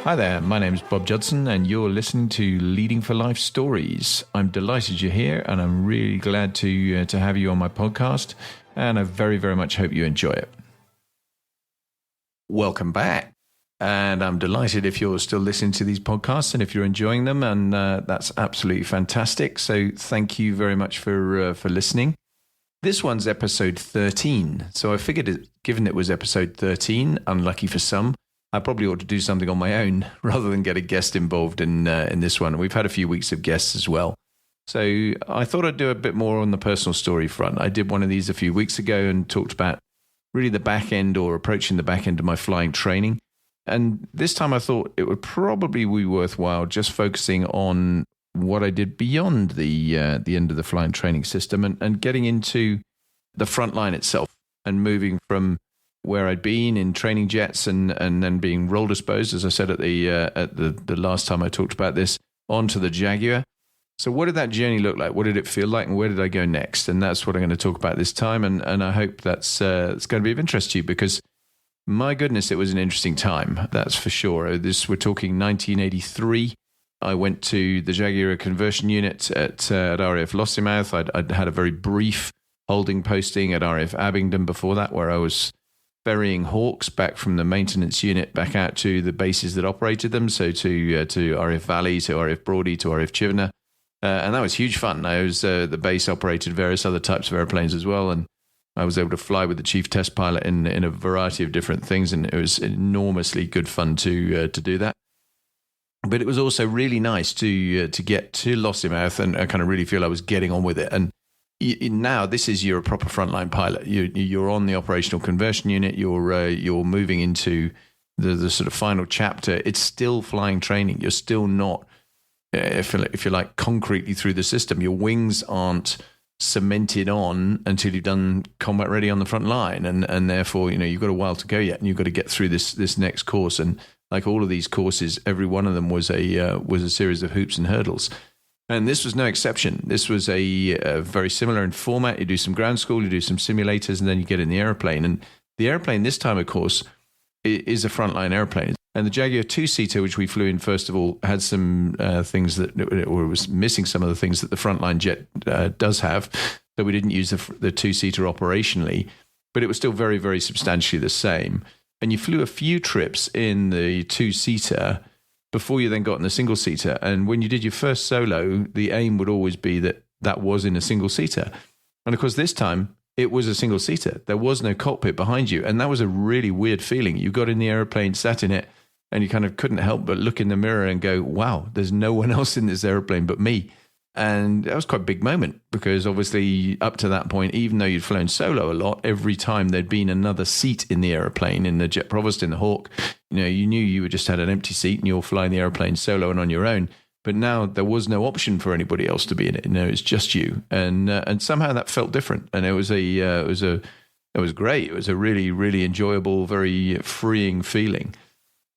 Hi there, my name is Bob Judson and you're listening to Leading for Life Stories. I'm delighted you're here and I'm really glad to have you on my podcast, and I very, very much hope you enjoy it. Welcome back, and I'm delighted if you're still listening to these podcasts and if you're enjoying them, and that's absolutely fantastic. So thank you very much for listening. This one's episode 13, so I figured given it was episode 13, unlucky for some, I probably ought to do something on my own rather than get a guest involved in this one. We've had a few weeks of guests as well. So I thought I'd do a bit more on the personal story front. I did one of these a few weeks ago and talked about really the back end or approaching the back end of my flying training. And this time I thought it would probably be worthwhile just focusing on what I did beyond the end of the flying training system and getting into the front line itself and moving from where I'd been in training jets and then being role disposed, as I said at the last time I talked about this, onto the Jaguar. So what did that journey look like? What did it feel like? And where did I go next? And that's what I'm going to talk about this time. And I hope it's going to be of interest to you, because my goodness, it was an interesting time. That's for sure. We're talking 1983. I went to the Jaguar Conversion Unit at RAF Lossiemouth. I'd had a very brief holding posting at RAF Abingdon before that, where I was ferrying Hawks back from the maintenance unit back out to the bases that operated them, so to RAF Valley, to RAF Brawdy, to RAF Chivener. And that was huge fun. The base operated various other types of airplanes as well, and I was able to fly with the chief test pilot in a variety of different things, and it was enormously good fun to do that. But it was also really nice to get to Lossiemouth and I kind of really feel I was getting on with it. And now this is you're a proper frontline pilot. You're on the operational conversion unit. You're moving into the sort of final chapter. It's still flying training. You're still not, if you like, concretely through the system. Your wings aren't cemented on until you've done combat ready on the front line, and therefore you've got a while to go yet, and you've got to get through this next course. And like all of these courses, every one of them was a series of hoops and hurdles. And this was no exception. This was a very similar in format. You do some ground school, you do some simulators, and then you get in the airplane. And the airplane this time, of course, is a frontline airplane. And the Jaguar two-seater, which we flew in first of all, had some things or was missing some of the things that the frontline jet does have. So we didn't use the two-seater operationally, but it was still very, very substantially the same. And you flew a few trips in the two-seater before you then got in the single-seater. And when you did your first solo, the aim would always be that was in a single-seater. And of course, this time, it was a single-seater. There was no cockpit behind you. And that was a really weird feeling. You got in the airplane, sat in it, and you kind of couldn't help but look in the mirror and go, wow, there's no one else in this airplane but me. And that was quite a big moment, because obviously up to that point, even though you'd flown solo a lot, every time there'd been another seat in the airplane, in the Jet Provost, in the Hawk, you knew you just had an empty seat and you're flying the airplane solo and on your own. But now there was no option for anybody else to be in it. It's just you. And somehow that felt different. And it was great. It was a really, really enjoyable, very freeing feeling.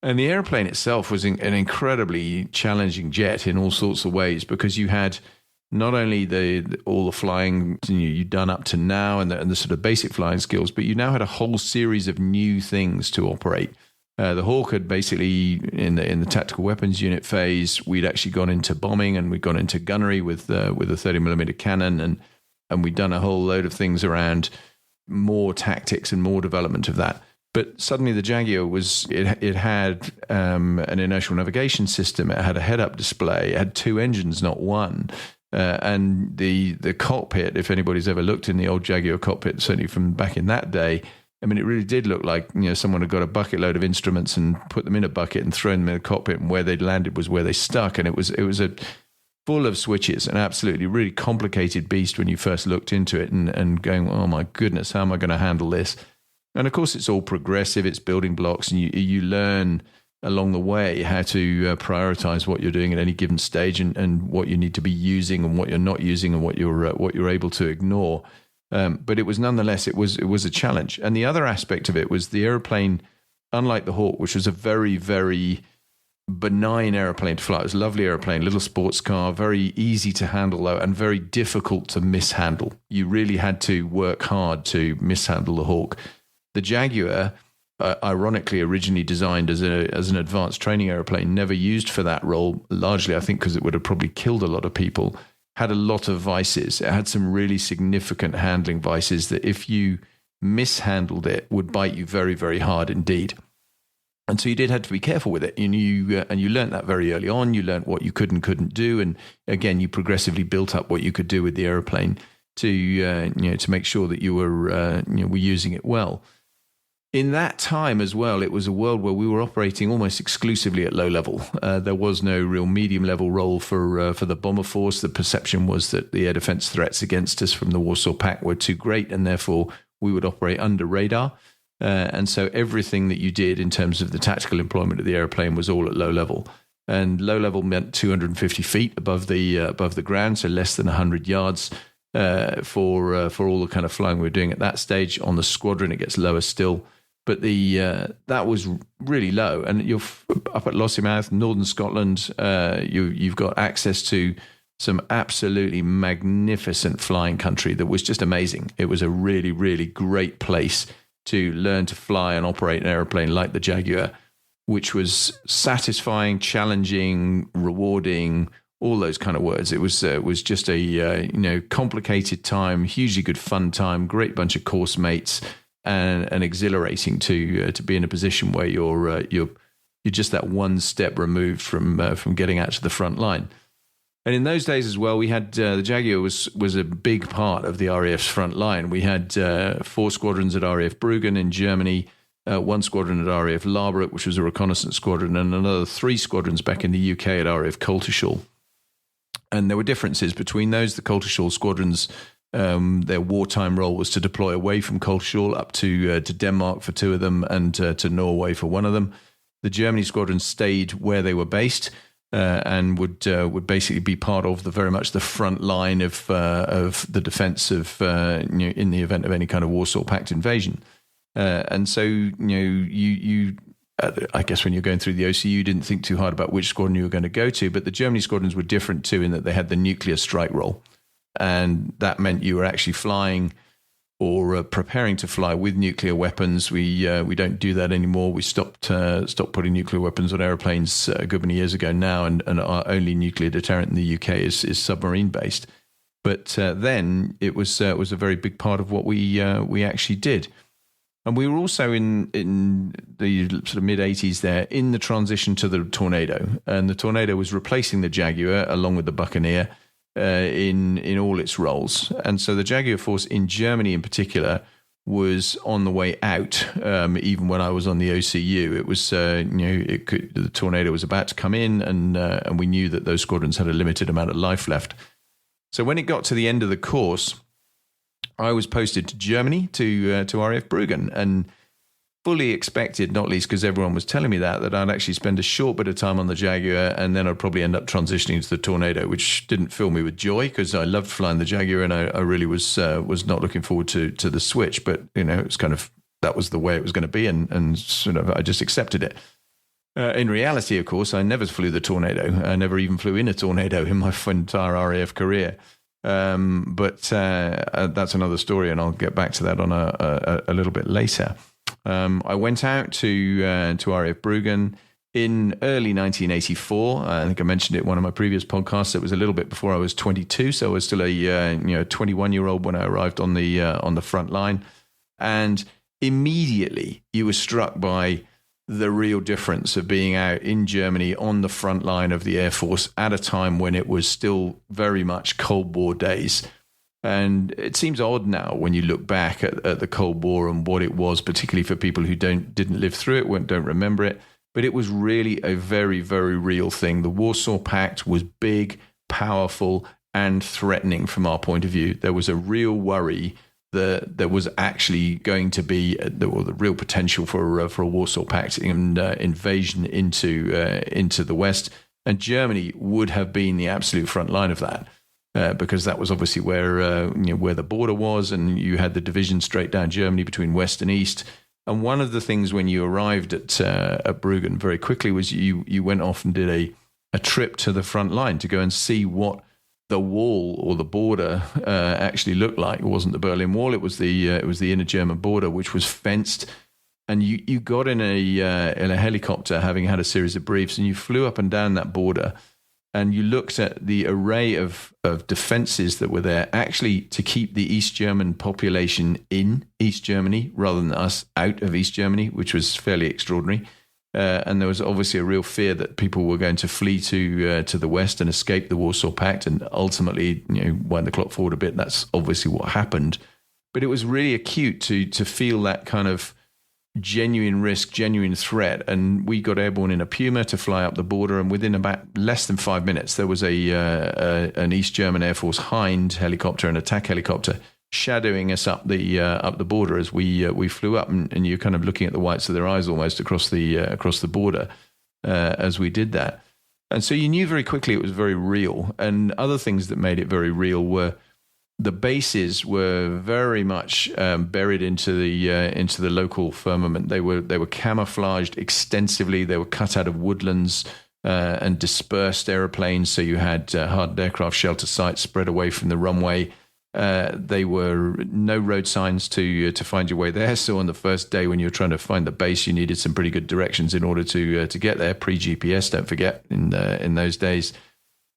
And the airplane itself was an incredibly challenging jet in all sorts of ways, because you had not only all the flying you'd done up to now and the sort of basic flying skills, but you now had a whole series of new things to operate. The Hawk had basically, in the tactical weapons unit phase, we'd actually gone into bombing and we'd gone into gunnery with a 30mm cannon, and we'd done a whole load of things around more tactics and more development of that. But suddenly the Jaguar it had an inertial navigation system. It had a head-up display. It had two engines, not one. And the cockpit, if anybody's ever looked in the old Jaguar cockpit, certainly from back in that day, I mean, it really did look like someone had got a bucket load of instruments and put them in a bucket and thrown them in the cockpit, and where they'd landed was where they stuck. And it was a full of switches, an absolutely really complicated beast when you first looked into it, and going, oh my goodness, how am I going to handle this? And of course, it's all progressive, it's building blocks, and you learn along the way how to prioritize what you're doing at any given stage, and what you need to be using and what you're not using, and what you're able to ignore. But it was nonetheless, it was a challenge. And the other aspect of it was the airplane, unlike the Hawk, which was a very, very benign airplane to fly. It was a lovely airplane, little sports car, very easy to handle though, and very difficult to mishandle. You really had to work hard to mishandle the Hawk. The Jaguar ironically originally designed as an advanced training aeroplane, never used for that role, largely I think because it would have probably killed a lot of people, had a lot of vices. It had some really significant handling vices that if you mishandled it would bite you very, very hard indeed. And so you did have to be careful with it. And you learned that very early on. You learned what you could and couldn't do. And again, you progressively built up what you could do with the aeroplane to make sure that you were using it well. In that time as well, it was a world where we were operating almost exclusively at low level. There was no real medium level role for the bomber force. The perception was that the air defense threats against us from the Warsaw Pact were too great, and therefore we would operate under radar. And so everything that you did in terms of the tactical employment of the airplane was all at low level. And low level meant 250 feet above the ground, so less than 100 yards for all the kind of flying we were doing at that stage. On the Squadron, it gets lower still. But that was really low. And you're up at Lossiemouth, northern Scotland. You've got access to some absolutely magnificent flying country that was just amazing. It was a really, really great place to learn to fly and operate an airplane like the Jaguar, which was satisfying, challenging, rewarding, all those kind of words. It was just a complicated time, hugely good fun time, great bunch of course mates. And exhilarating to be in a position where you're just that one step removed from getting out to the front line. And in those days as well, we had the Jaguar was a big part of the RAF's front line. We had 4 squadrons at RAF Brüggen in Germany, 1 squadron at RAF Larbert, which was a reconnaissance squadron, and another 3 squadrons back in the UK at RAF Coltershall. And there were differences between those. The Coltershall squadrons. Their wartime role was to deploy away from Coltershall up to Denmark for 2 of them and to Norway for 1 of them. The Germany squadron stayed where they were based and would basically be part of very much the front line of the defence of in the event of any kind of Warsaw Pact invasion. And so you I guess when you're going through the OCU, you didn't think too hard about which squadron you were going to go to, but the Germany squadrons were different too in that they had the nuclear strike role. And that meant you were actually flying or preparing to fly with nuclear weapons. We don't do that anymore. We stopped putting nuclear weapons on airplanes a good many years ago now, and our only nuclear deterrent in the UK is submarine based. But then it was a very big part of what we actually did. And we were also in the sort of mid 80s there in the transition to the Tornado, and the Tornado was replacing the Jaguar along with the Buccaneer. In all its roles. And so the Jaguar force in Germany in particular was on the way out. Even when I was on the OCU, it was the Tornado was about to come in, and we knew that those squadrons had a limited amount of life left. So when it got to the end of the course, I was posted to Germany to RAF Brüggen, and fully expected, not least because everyone was telling me that I'd actually spend a short bit of time on the Jaguar and then I'd probably end up transitioning to the Tornado, which didn't fill me with joy because I loved flying the Jaguar and I really was not looking forward to the switch. But it was kind of, that was the way it was going to be, and sort of I just accepted it. In reality, of course, I never flew the Tornado. I never even flew in a Tornado in my entire RAF career. But that's another story, and I'll get back to that on a little bit later. I went out to RAF Brüggen in early 1984. I think I mentioned it in one of my previous podcasts. It was a little bit before I was 22, so I was still a 21-year-old when I arrived on the front line. And immediately you were struck by the real difference of being out in Germany on the front line of the Air Force at a time when it was still very much Cold War days. And it seems odd now when you look back at the Cold War and what it was, particularly for people who didn't live through it, don't remember it. But it was really a very, very real thing. The Warsaw Pact was big, powerful, and threatening from our point of view. There was a real worry that there was actually going to be the real potential for a Warsaw Pact invasion into the West. And Germany would have been the absolute front line of that. Because that was obviously where the border was, and you had the division straight down Germany between West and East. And one of the things when you arrived at Brüggen very quickly was you went off and did a trip to the front line to go and see what the wall or the border actually looked like. It wasn't the Berlin Wall; it was the inner German border, which was fenced. and you got in a helicopter, having had a series of briefs, and you flew up and down that border, and you looked at the array of defenses that were there, actually to keep the East German population in East Germany rather than us out of East Germany, which was fairly extraordinary. And there was obviously a real fear that people were going to flee to the west and escape the Warsaw Pact. And ultimately, wind the clock forward a bit, that's obviously what happened. But it was really acute to feel that kind of genuine risk, genuine threat. And we got airborne in a Puma to fly up the border. And within about less than 5 minutes, there was an East German Air Force Hind helicopter, an attack helicopter, shadowing us up the border as we flew up, and you're kind of looking at the whites of their eyes almost across the border as we did that. And so you knew very quickly it was very real. And other things that made it very real were the bases were very much buried into the local firmament. They were camouflaged extensively. They were cut out of woodlands and dispersed aeroplanes. So you had hardened aircraft shelter sites spread away from the runway. They were no road signs to find your way there. So on the first day when you were trying to find the base, you needed some pretty good directions in order to get there. Pre-GPS, don't forget, in those days,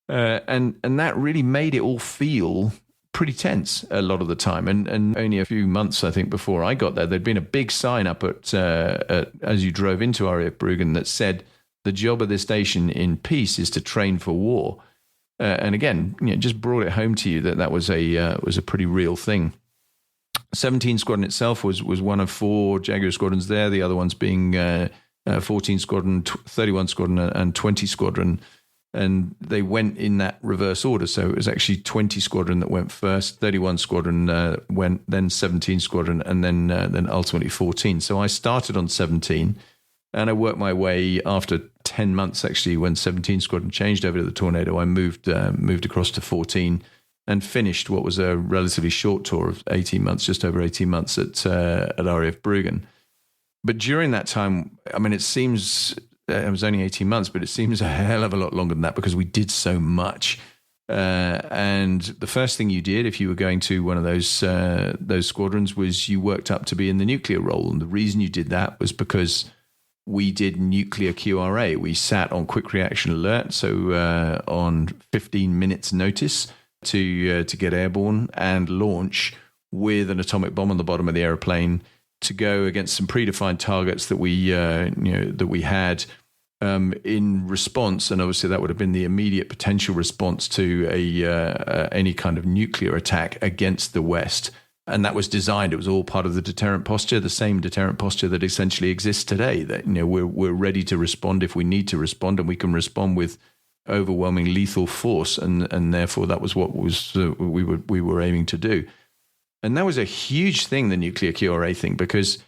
and that really made it all feel pretty tense a lot of the time. And only a few months, I think, before I got there, there'd been a big sign up at as you drove into RAF Brüggen that said the job of this station in peace is to train for war. And again, just brought it home to you that was a pretty real thing. 17 Squadron itself was one of 4 Jaguar squadrons there. The other ones being 14 Squadron, 31 Squadron, and 20 Squadron. And they went in that reverse order. So it was actually 20 Squadron that went first, 31 Squadron went, then 17 Squadron, and then ultimately 14. So I started on 17. And I worked my way after 10 months, actually, when 17 Squadron changed over to the Tornado. I moved across to 14 and finished what was a relatively short tour of 18 months, just over 18 months at RAF Brüggen. But during that time, I mean, it seems it was only 18 months, but it seems a hell of a lot longer than that because we did so much. And the first thing you did if you were going to one of those squadrons was you worked up to be in the nuclear role. And the reason you did that was because we did nuclear QRA. We sat on quick reaction alert, so on 15 minutes notice to get airborne and launch with an atomic bomb on the bottom of the airplane to go against some predefined targets that we had in response. And obviously that would have been the immediate potential response to any kind of nuclear attack against the West. And that was designed. It was all part of the deterrent posture, the same deterrent posture that essentially exists today. That we're ready to respond if we need to respond, and we can respond with overwhelming lethal force. And therefore, that was what we were aiming to do. And that was a huge thing, the nuclear QRA thing, because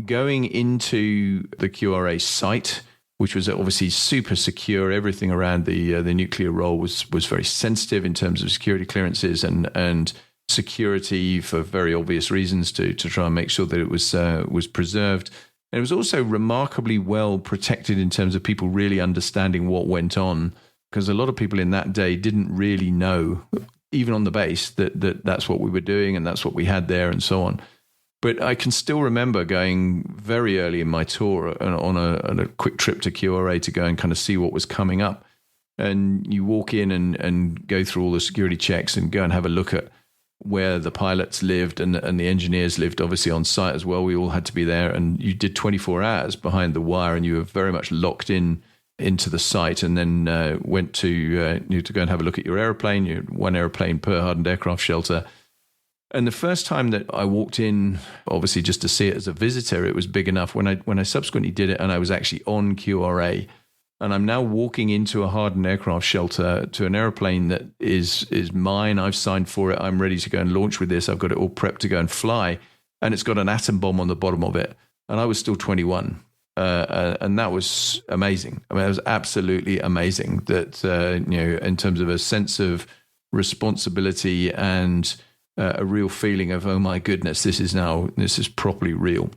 going into the QRA site, which was obviously super secure, everything around the nuclear role was very sensitive in terms of security clearances and security for very obvious reasons to try and make sure that it was preserved. And it was also remarkably well protected in terms of people really understanding what went on, because a lot of people in that day didn't really know, even on the base, that's what we were doing and that's what we had there and so on. But I can still remember going very early in my tour on a quick trip to QRA to go and kind of see what was coming up. And you walk in and go through all the security checks and go and have a look at where the pilots lived and the engineers lived, obviously on site as well. We all had to be there, and you did 24 hours behind the wire, and you were very much locked into the site, and then went to go and have a look at your airplane. You had one airplane per hardened aircraft shelter. And the first time that I walked in, obviously just to see it as a visitor, it was big enough. When I subsequently did it, and I was actually on QRA, and I'm now walking into a hardened aircraft shelter to an airplane that is mine. I've signed for it. I'm ready to go and launch with this. I've got it all prepped to go and fly. And it's got an atom bomb on the bottom of it. And I was still 21. And that was amazing. I mean, it was absolutely amazing that, in terms of a sense of responsibility and a real feeling of, oh my goodness, this is properly real.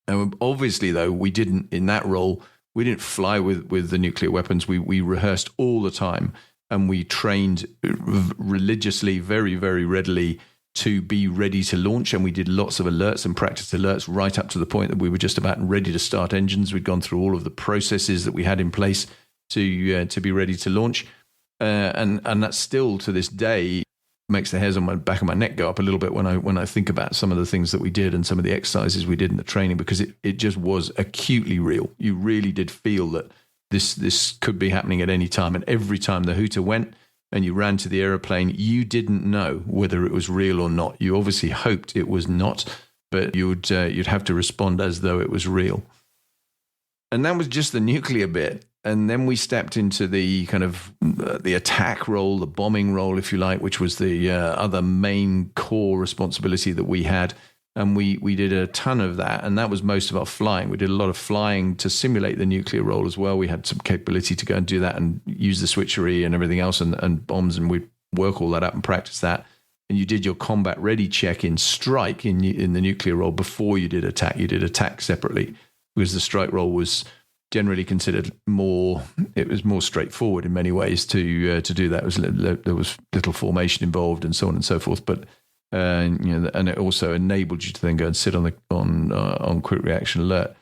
And obviously, though, we didn't, in that role, we didn't fly with the nuclear weapons. We rehearsed all the time, and we trained religiously, very, very readily to be ready to launch. And we did lots of alerts and practice alerts right up to the point that we were just about ready to start engines. We'd gone through all of the processes that we had in place to be ready to launch. And that's still to this day makes the hairs on my back of my neck go up a little bit when I think about some of the things that we did and some of the exercises we did in the training, because it just was acutely real. You really did feel that this could be happening at any time. And every time the hooter went and you ran to the aeroplane, you didn't know whether it was real or not. You obviously hoped it was not, but you'd have to respond as though it was real. And that was just the nuclear bit. And then we stepped into the kind of the attack role, the bombing role, if you like, which was the other main core responsibility that we had. And we did a ton of that. And that was most of our flying. We did a lot of flying to simulate the nuclear role as well. We had some capability to go and do that and use the switchery and everything else and bombs. And we'd work all that up and practice that. And you did your combat ready check in strike in the nuclear role before you did attack. You did attack separately because the strike role was generally considered more straightforward in many ways to do that. There was little formation involved and so on and so forth, but and it also enabled you to then go and sit on quick reaction alert.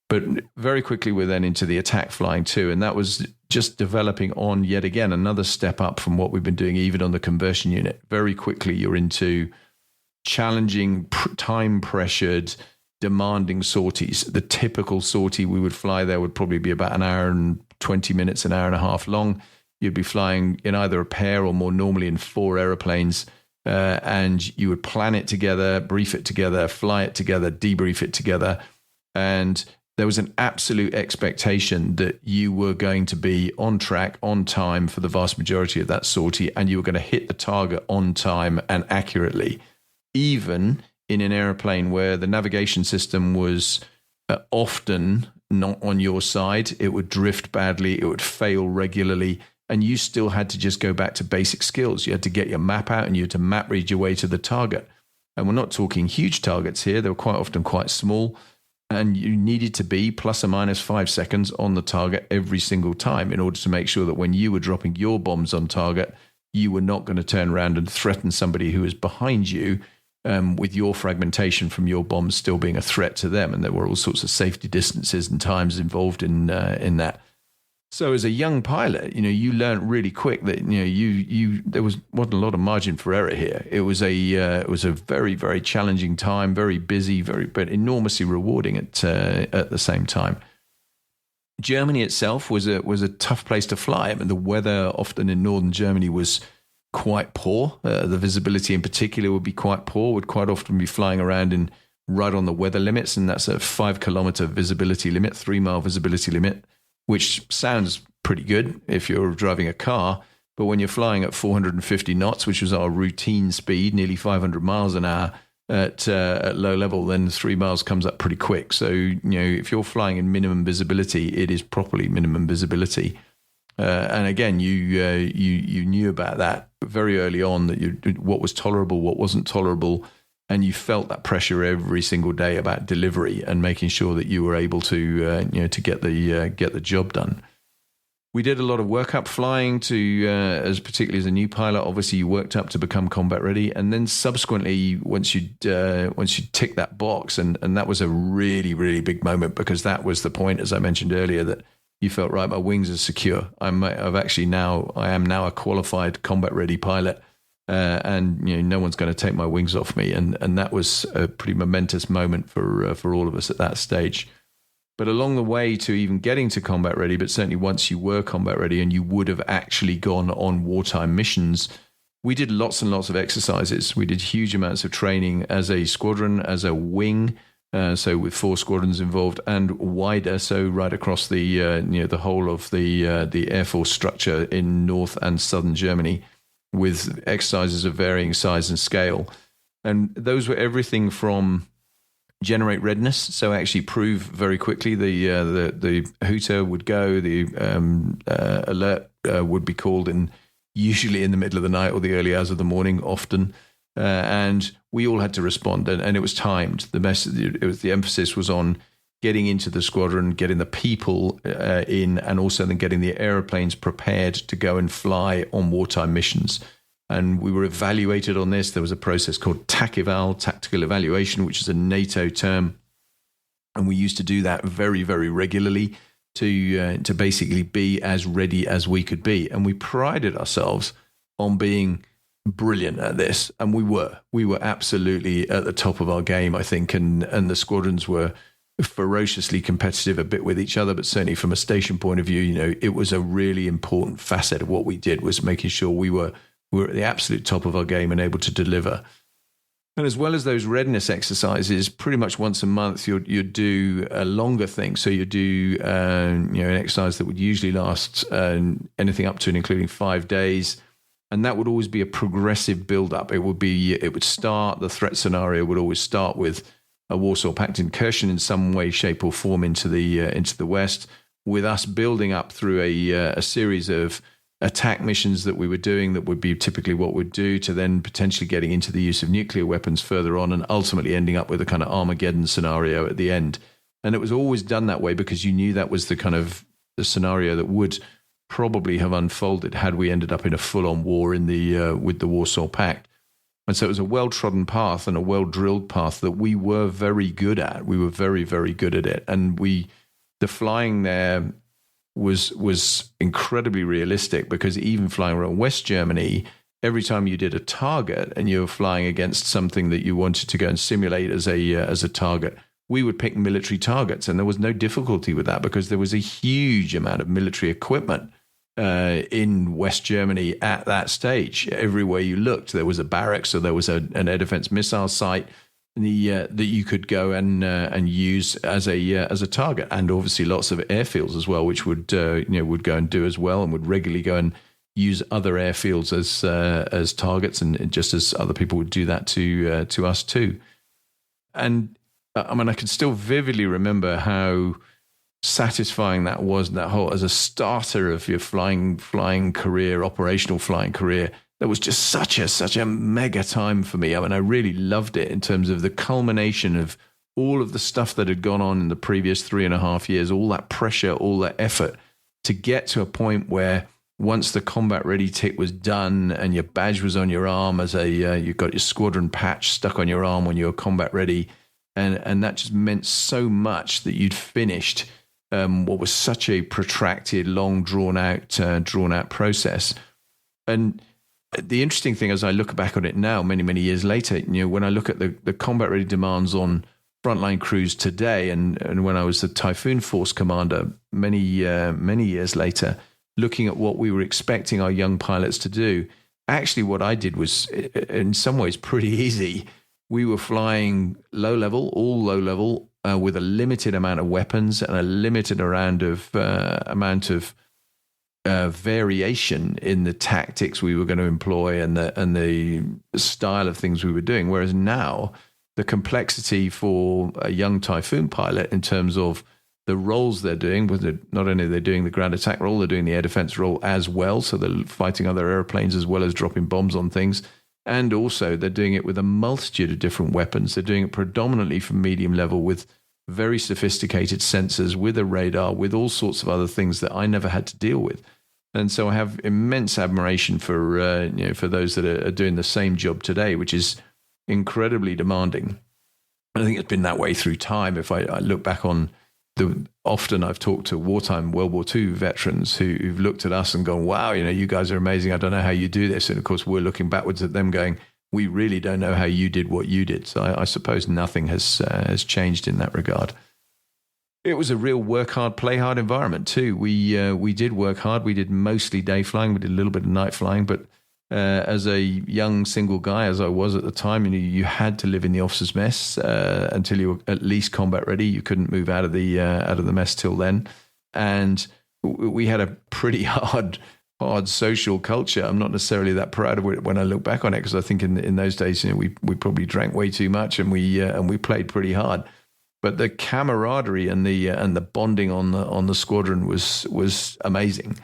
But very quickly we're then into the attack flying too, and that was just developing on yet again another step up from what we've been doing even on the conversion unit. Very quickly you're into challenging, time pressured, demanding sorties. The typical sortie we would fly there would probably be about an hour and 20 minutes, an hour and a half long. You'd be flying in either a pair or more normally in 4 aeroplanes, and you would plan it together, brief it together, fly it together, debrief it together. And there was an absolute expectation that you were going to be on track, on time for the vast majority of that sortie, and you were going to hit the target on time and accurately, even in an airplane where the navigation system was often not on your side. It would drift badly, it would fail regularly, and you still had to just go back to basic skills. You had to get your map out and you had to map read your way to the target. And we're not talking huge targets here. They were quite often quite small, and you needed to be plus or minus 5 seconds on the target every single time in order to make sure that when you were dropping your bombs on target, you were not going to turn around and threaten somebody who was behind you, with your fragmentation from your bombs still being a threat to them. And there were all sorts of safety distances and times involved in that. So as a young pilot, you learned really quick that there wasn't a lot of margin for error here. It was a very, very challenging time, very busy, but enormously rewarding at the same time. Germany itself was a tough place to fly. I mean, the weather often in northern Germany was quite poor. The visibility in particular would be quite poor, would quite often be flying around right on the weather limits. And that's a 5 kilometer visibility limit, 3 mile visibility limit, which sounds pretty good if you're driving a car. But when you're flying at 450 knots, which was our routine speed, nearly 500 miles an hour at low level, then 3 miles comes up pretty quick. So, if you're flying in minimum visibility, it is properly minimum visibility. And again, you knew about that very early on, that what was tolerable, what wasn't tolerable, and you felt that pressure every single day about delivery and making sure that you were able to get the job done. We did a lot of workup flying as particularly as a new pilot. Obviously, you worked up to become combat ready, and then subsequently, once you tick that box, and that was a really, really big moment, because that was the point, as I mentioned earlier, that you felt, right, my wings are secure. I am now a qualified combat ready pilot, and no one's going to take my wings off me. And that was a pretty momentous moment for all of us at that stage. But along the way to even getting to combat ready, but certainly once you were combat ready and you would have actually gone on wartime missions, we did lots and lots of exercises. We did huge amounts of training as a squadron, as a wing. So with 4 squadrons involved and wider, so right across the the whole of the Air Force structure in North and Southern Germany, with exercises of varying size and scale. And those were everything from generate readiness, so actually prove very quickly the hooter would go, the alert would be called in, usually in the middle of the night or the early hours of the morning, often. And we all had to respond, and it was timed. The emphasis was on getting into the squadron, getting the people in, and also then getting the airplanes prepared to go and fly on wartime missions. And we were evaluated on this. There was a process called TACEVAL, tactical evaluation, which is a NATO term. And we used to do that very, very regularly to basically be as ready as we could be. And we prided ourselves on being brilliant at this. And we were absolutely at the top of our game, I think. And the squadrons were ferociously competitive a bit with each other, but certainly from a station point of view, it was a really important facet of what we did, was making sure we were at the absolute top of our game and able to deliver. And as well as those readiness exercises, pretty much once a month, you'd do a longer thing. So you do an exercise that would usually last anything up to and including 5 days. And that would always be a progressive build-up. It would start, the threat scenario would always start with a Warsaw Pact incursion in some way, shape or form into the West, with us building up through a series of attack missions that we were doing that would be typically what we'd do, to then potentially getting into the use of nuclear weapons further on, and ultimately ending up with a kind of Armageddon scenario at the end. And it was always done that way because you knew that was the kind of the scenario that would probably have unfolded had we ended up in a full-on war with the Warsaw Pact. And so it was a well-trodden path and a well-drilled path that we were very good at. We were very, very good at it. And the flying there was incredibly realistic, because even flying around West Germany, every time you did a target and you were flying against something that you wanted to go and simulate as a target, we would pick military targets. And there was no difficulty with that because there was a huge amount of military equipment in West Germany at that stage. Everywhere you looked, there was a barracks, or there was an air defense missile site that you could go and use as a target, and obviously lots of airfields as well, which would go and do as well, and would regularly go and use other airfields as targets, and just as other people would do that to us too. And I mean, I can still vividly remember how satisfying that was, that whole, as a starter of your flying career, operational flying career. That was just such a mega time for me. I mean, I really loved it in terms of the culmination of all of the stuff that had gone on in the previous 3.5 years, all that pressure, all that effort, to get to a point where once the combat ready tick was done and your badge was on your arm as you got your squadron patch stuck on your arm when you were combat ready, and that just meant so much that you'd finished what was such a protracted, long, drawn out process. And the interesting thing, as I look back on it now, many, many years later, when I look at the combat ready demands on frontline crews today, and when I was the Typhoon Force commander many years later, looking at what we were expecting our young pilots to do, actually what I did was in some ways pretty easy. We were flying all low level, with a limited amount of weapons and a limited amount of variation in the tactics we were going to employ and the style of things we were doing. Whereas now, the complexity for a young Typhoon pilot in terms of the roles they're doing, not only are they doing the ground attack role, they're doing the air defense role as well. So they're fighting other airplanes as well as dropping bombs on things. And also they're doing it with a multitude of different weapons. They're doing it predominantly from medium level with very sophisticated sensors, with a radar, with all sorts of other things that I never had to deal with. And so I have immense admiration for those that are doing the same job today, which is incredibly demanding. And I think it's been that way through time. If I look back on often I've talked to wartime World War II veterans who've looked at us and gone, wow, you guys are amazing. I don't know how you do this. And of course, we're looking backwards at them going, we really don't know how you did what you did. So I suppose nothing has changed in that regard. It was a real work hard, play hard environment too. We did work hard. We did mostly day flying. We did a little bit of night flying, but as a young single guy, as I was at the time, you had to live in the officers' mess until you were at least combat ready. You couldn't move out of the mess till then, and we had a pretty hard social culture. I'm not necessarily that proud of it when I look back on it, because I think in those days, we probably drank way too much and we played pretty hard. But the camaraderie and the bonding on the squadron was amazing.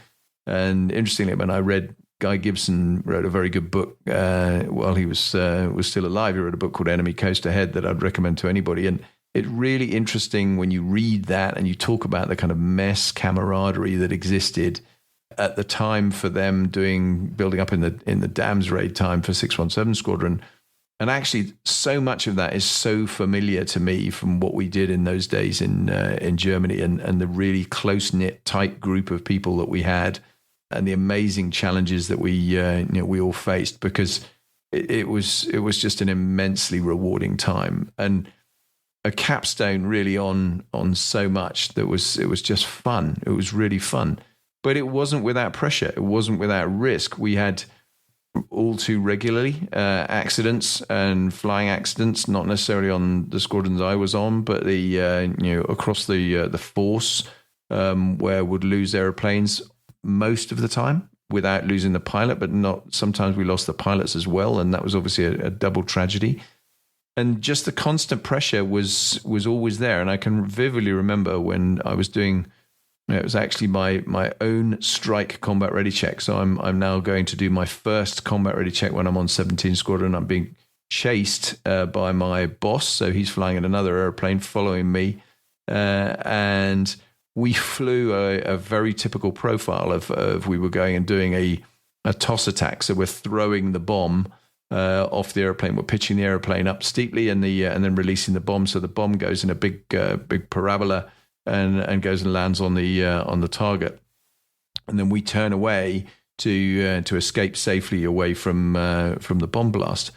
And interestingly, when I read, Guy Gibson wrote a very good book while he was still alive. He wrote a book called Enemy Coast Ahead that I'd recommend to anybody. And it's really interesting when you read that and you talk about the kind of mess camaraderie that existed at the time for them building up in the Dams raid time for 617 Squadron. And actually, so much of that is so familiar to me from what we did in those days in Germany, and the really close-knit, tight group of people that we had, and the amazing challenges that we all faced, because it was just an immensely rewarding time, and a capstone really on so much that it was just fun. It was really fun, but it wasn't without pressure. It wasn't without risk. We had all too regularly accidents and flying accidents, not necessarily on the squadrons I was on, but across the force, where would lose airplanes most of the time without losing the pilot, but not sometimes we lost the pilots as well, and that was obviously a double tragedy. And just the constant pressure was always there. And I can vividly remember when I was doing, it was actually my own strike combat ready check. So I'm now going to do my first combat ready check when I'm on 17 Squadron. I'm being chased by my boss. So he's flying in another airplane following me. And we flew a very typical profile of we were going and doing a toss attack. So we're throwing the bomb off the airplane. We're pitching the airplane up steeply and then releasing the bomb. So the bomb goes in a big parabola and goes and lands on the target. And then we turn away to escape safely away from the bomb blast.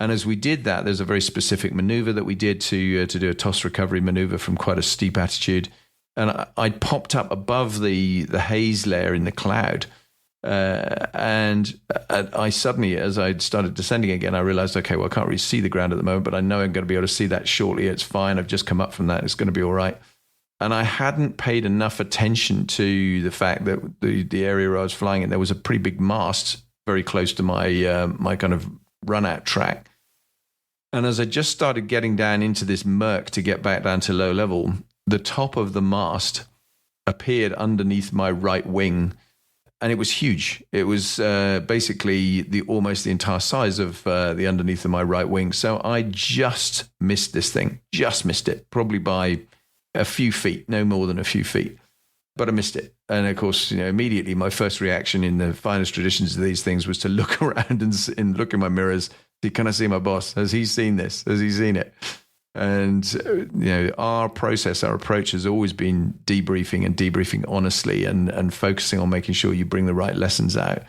And as we did that, there's a very specific maneuver that we did to do a toss recovery maneuver from quite a steep attitude. And I popped up above the haze layer in the cloud. And I suddenly, as I started descending again, I realized, okay, well, I can't really see the ground at the moment, but I know I'm going to be able to see that shortly. It's fine. I've just come up from that. It's going to be all right. And I hadn't paid enough attention to the fact that the area where I was flying in, there was a pretty big mast very close to my kind of run out track. And as I just started getting down into this murk to get back down to low level, the top of the mast appeared underneath my right wing. And it was huge. It was basically almost the entire size of the underneath of my right wing. So I just missed this thing, just missed it, probably by a few feet, no more than a few feet. But I missed it. And of course, immediately my first reaction in the finest traditions of these things was to look around and look in my mirrors. Can I see my boss? Has he seen this? Has he seen it? And our approach has always been debriefing honestly and focusing on making sure you bring the right lessons out.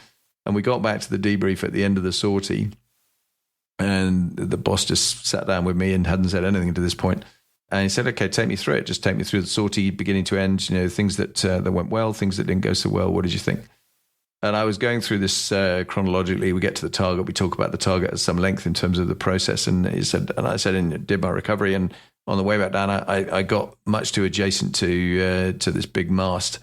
And we got back to the debrief at the end of the sortie, and the boss just sat down with me and hadn't said anything to this point. And he said, "Okay, take me through it. Just take me through the sortie, beginning to end. Things that went well, things that didn't go so well. What did you think?" And I was going through this chronologically. We get to the target. We talk about the target at some length in terms of the process. And he said, and I said, and did my recovery. And on the way back down, I got much too adjacent to this big mast.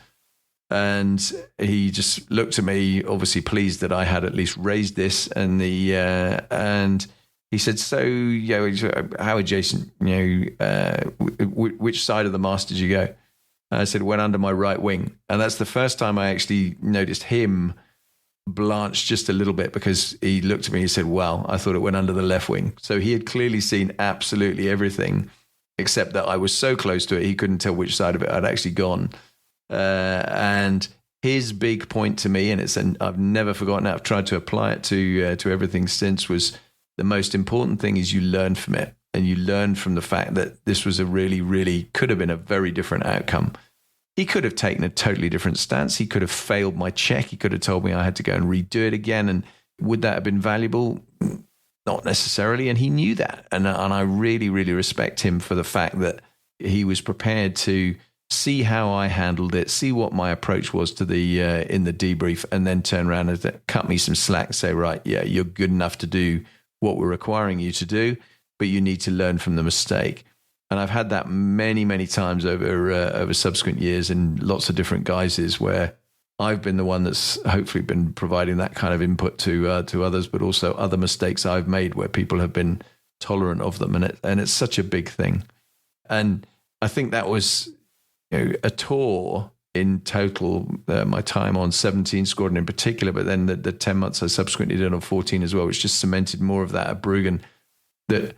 And he just looked at me, obviously pleased that I had at least raised this. And and he said, "So, how adjacent? Which side of the mast did you go?" I said, "Went under my right wing." And that's the first time I actually noticed him blanch just a little bit, because he looked at me and said, "Well, I thought it went under the left wing." So he had clearly seen absolutely everything, except that I was so close to it, he couldn't tell which side of it I'd actually gone. And his big point to me, and I've never forgotten it, I've tried to apply it to everything since, was the most important thing is you learn from it. And you learn from the fact that this was a really, really could have been a very different outcome. He could have taken a totally different stance. He could have failed my check. He could have told me I had to go and redo it again. And would that have been valuable? Not necessarily. And he knew that. And I really, really respect him for the fact that he was prepared to see how I handled it, see what my approach was to in the debrief, and then turn around and cut me some slack and say, "Right, yeah, you're good enough to do what we're requiring you to do, but you need to learn from the mistake." And I've had that many, many times over subsequent years in lots of different guises, where I've been the one that's hopefully been providing that kind of input to others, but also other mistakes I've made where people have been tolerant of them. And it's such a big thing. And I think that was a tour in total, my time on 17 Squadron in particular, but then the 10 months I subsequently did on 14 as well, which just cemented more of that at Brüggen, that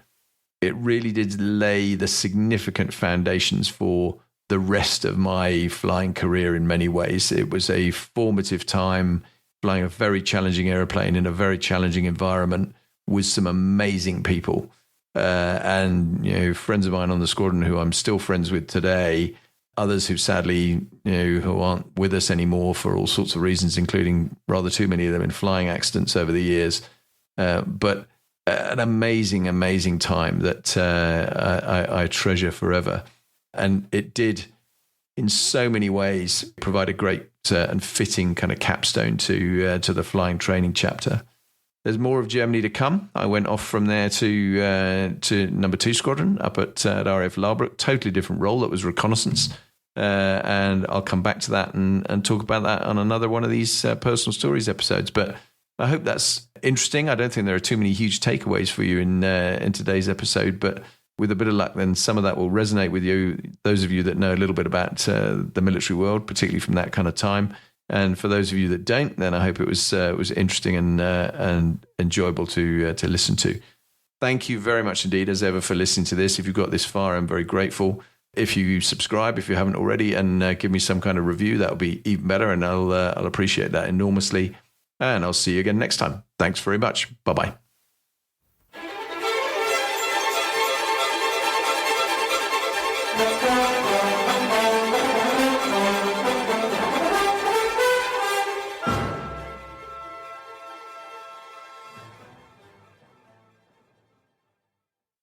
it really did lay the significant foundations for the rest of my flying career in many ways. It was a formative time flying a very challenging airplane in a very challenging environment with some amazing people. And friends of mine on the squadron who I'm still friends with today, others who sadly, who aren't with us anymore for all sorts of reasons, including rather too many of them in flying accidents over the years. But an amazing, amazing time that I treasure forever. And it did, in so many ways, provide a great and fitting kind of capstone to the flying training chapter. There's more of Germany to come. I went off from there to number 2 Squadron up at RAF Brüggen. Totally different role. That was reconnaissance. And I'll come back to that and talk about that on another one of these personal stories episodes. But I hope that's interesting. I don't think there are too many huge takeaways for you in today's episode, but with a bit of luck, then some of that will resonate with you, those of you that know a little bit about the military world, particularly from that kind of time. And for those of you that don't, then I hope it was interesting and enjoyable to listen to. Thank you very much indeed, as ever, for listening to this. If you've got this far, I'm very grateful. If you subscribe, if you haven't already, and give me some kind of review, that would be even better, and I'll appreciate that enormously. And I'll see you again next time. Thanks very much. Bye-bye.